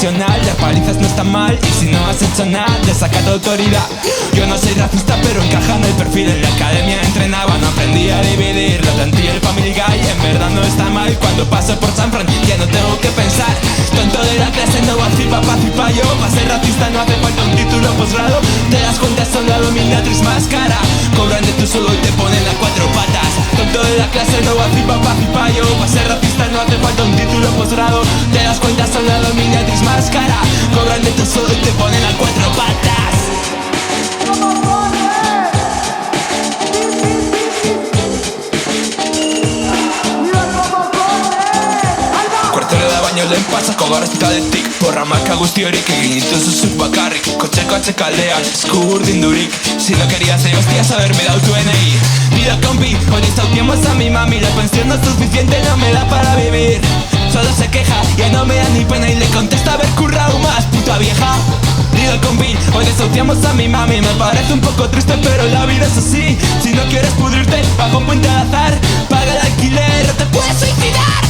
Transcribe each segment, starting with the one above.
profesional, de palizas no está mal. Y si no has hecho nada, te saca tu autoridad. Yo no soy racista, pero encaja en el perfil. En la academia entrenaba, no aprendí a dividir la plantilla del Family Guy. En verdad no está mal, cuando paso por San Fran ya no tengo que pensar. Tonto de la clase no va a cipa yo. Para ser racista no hace falta un título posgrado. Te das cuenta, son la dominatriz más cara. Cobran de tu sueldo y te ponen a cuatro patas. Tonto de la clase no va a cipa yo. Para ser racista no hace falta un título posgrado. Te das cuenta, son la dominatriz más cara. Cobran de tu sueldo y te ponen a cuatro patas. Cuartero de baño lehen pasako garrazikadetik Porra marka guzti horik egin dituzuzuk bakarrik Kotxe kaldean, esku urdindurik Si no querías debías haberme dado tu DNI Vida compi, hoy desahuciamos a mi mami La pensión no es suficiente, no me da para vivir Solo se queja, ya no me da ni pena Y le contesta haber currado más, puta vieja Digo compi, hoy desahuciamos a mi mami Me parece un poco triste pero la vida es así Si no quieres pudrirte, bajo un puente al azar Paga el alquiler o te puedes suicidar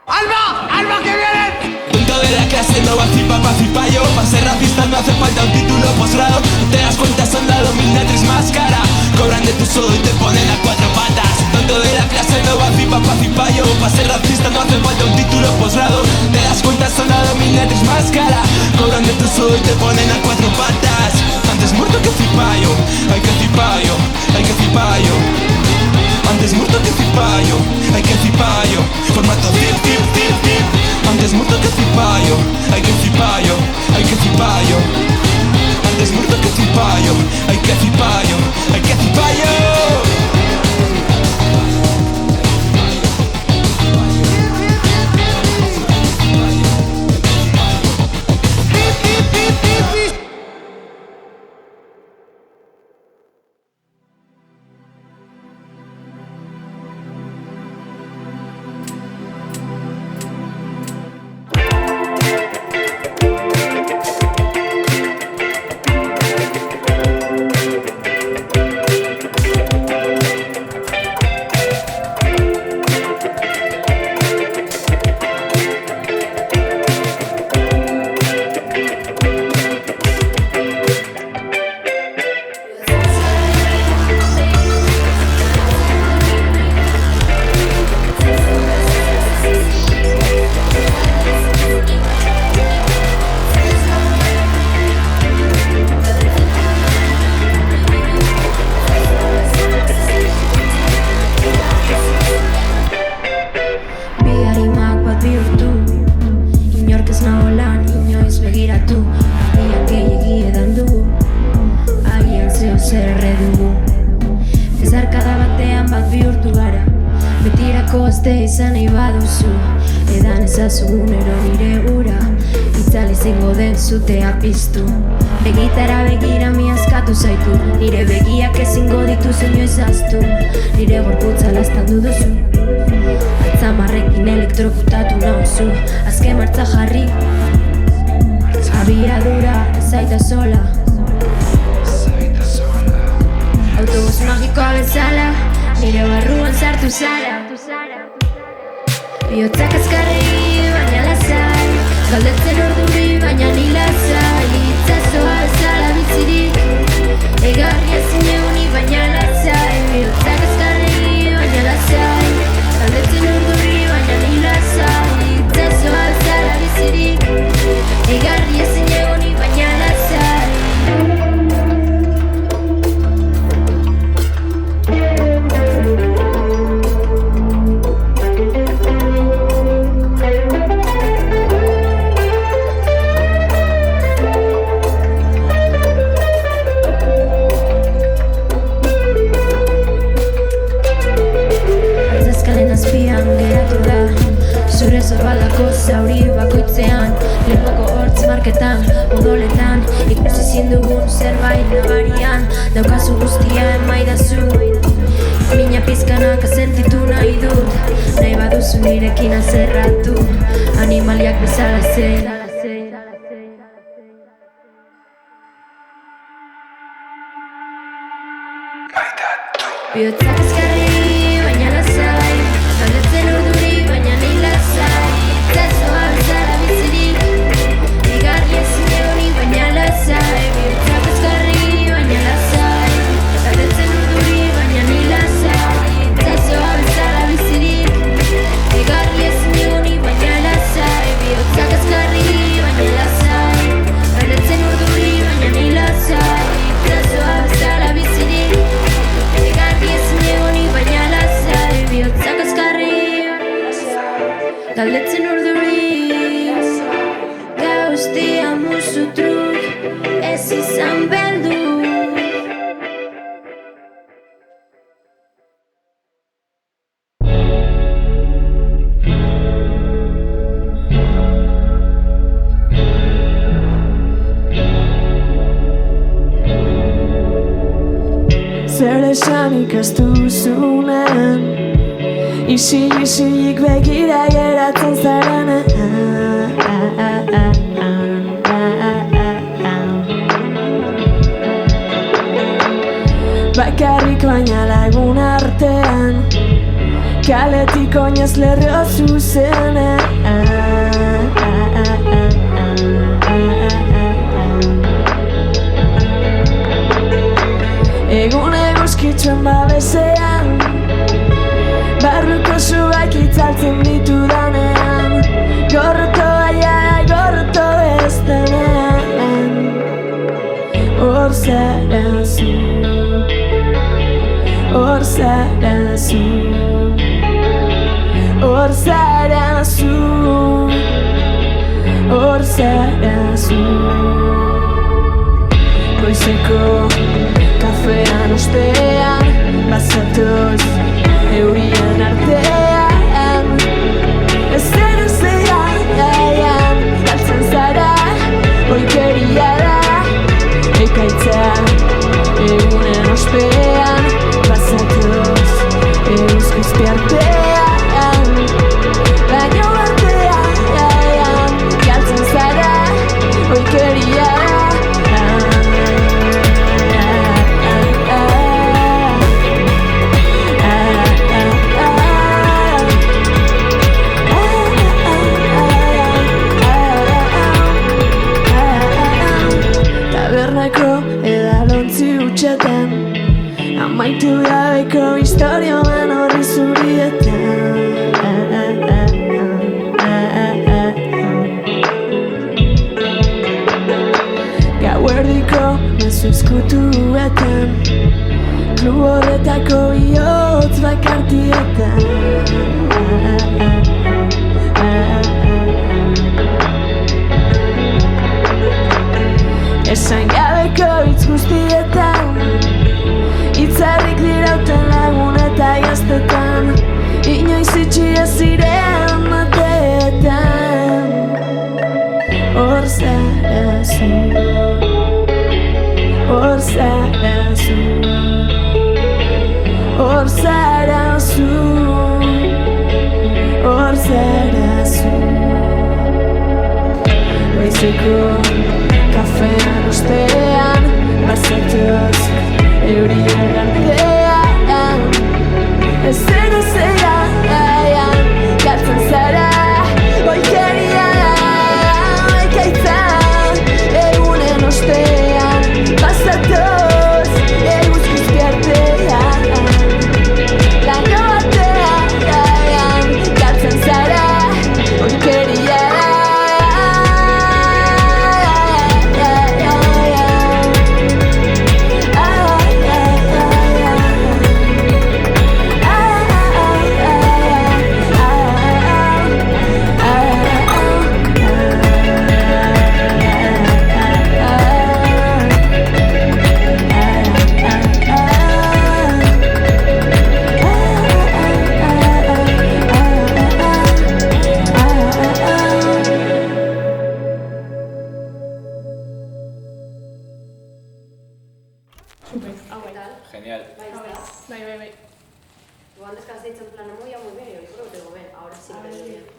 ¡Alba, que viene! Punto de la clase no va a cipa yo. Para ser racista no hace falta un título posgrado. Te das cuenta, son la dominatriz más cara. Cobran de tu sueldo y te ponen a cuatro patas. Tonto de la clase no va a cipa yo. Para ser racista no hace falta un título posgrado. Te das cuenta, son la dominatriz más cara. Cobran de tu sueldo y te ponen a cuatro patas. Antes muerto que cipayo. Hay que cipayo, hay que cipayo. Antes muerto que cipayo, hay que cipayo. Formato zip. Antes muerto que cipayo, hay que cipayo, hay que cipayo. Antes muerto que cipayo, hay que cipayo, hay que cipayo. Zutea piztu Begitara begira mi askatu zaitu Nire begiak ezingo dituzu inoiz ahaztu Nire gorputza laztandu duzu Atzamarrekin elektrokutatu nauzu Azken martza jarri Abiadura zaita sola Autobus magikoa bezala Nire barruan sartu zara Bihotzak azkarregi baina lasai Galdetzen orduri baina ni lasai Itzazoa bezala bizirik Egarri ezin eguni baina lasai Bihotzak azkarregi baina lasai Galdetzen orduri baina ni lasai Itzazoa bezala bizirik Egarri ezin eguni baina lasai Zure zorbalako zauri bakoitzean Lepoko hortz marketan, odoletan Ikusi zindugun zerbait nabarian Daukazu guztia emaidazu Mina pizkanak asentitu nahi dut Nahi baduzu nirekin azerratu Animaliak bezala zen Bihotzak azkarri baina lasai Galdetzen orduri baina ni lasai Itzazoa bezala bizi galdetzen urduri gauztia musutruk ez izan beldu. Zer esanik ez duzunen, isilik begira geratzen zarenean. Bakarrik baina lagun artean, kaletik oinez lerro zuzenean. Egun eguzkitzuen babesean, barruko zuak itzaltzen ditudanean, gorroto aia, gorroto ez denean. Hor zara zu, hor zara zu, hor zara zu, hor zara zu. Goizeko kafean ostean, bazatoz eurien artean. Ezen ezean, galtzen zara, oikeria da. Ekaitza egunen ospean, bazatoz euskizpi artean. Baino artean, galtzen zara, oikeria da. Amaitu gabeko historioan horri zurietan. Gauerdiko mezu ezkutuetan, klub horretako bihotz bakartietan. Esan gabeko hitz guztietan, itzarrik dirauten lagun eta gaztetan, inoiz itxi ez ziren mateetan. Hor zara zu, hor zara zu, hor zara zu, hor zara zu. Goizeko kafean ostean, bazatoz eurien artean. Ezen ezean, galtzen zara, oikeria da. Ekaitza egunen ostean, bazatoz eguzkizpi artean. Laino artean, galtzen zara, oikeria da. Genial. Bai. Igual descanséis en plan muy bien y hoy creo que lo ven, ahora sí que lo bien.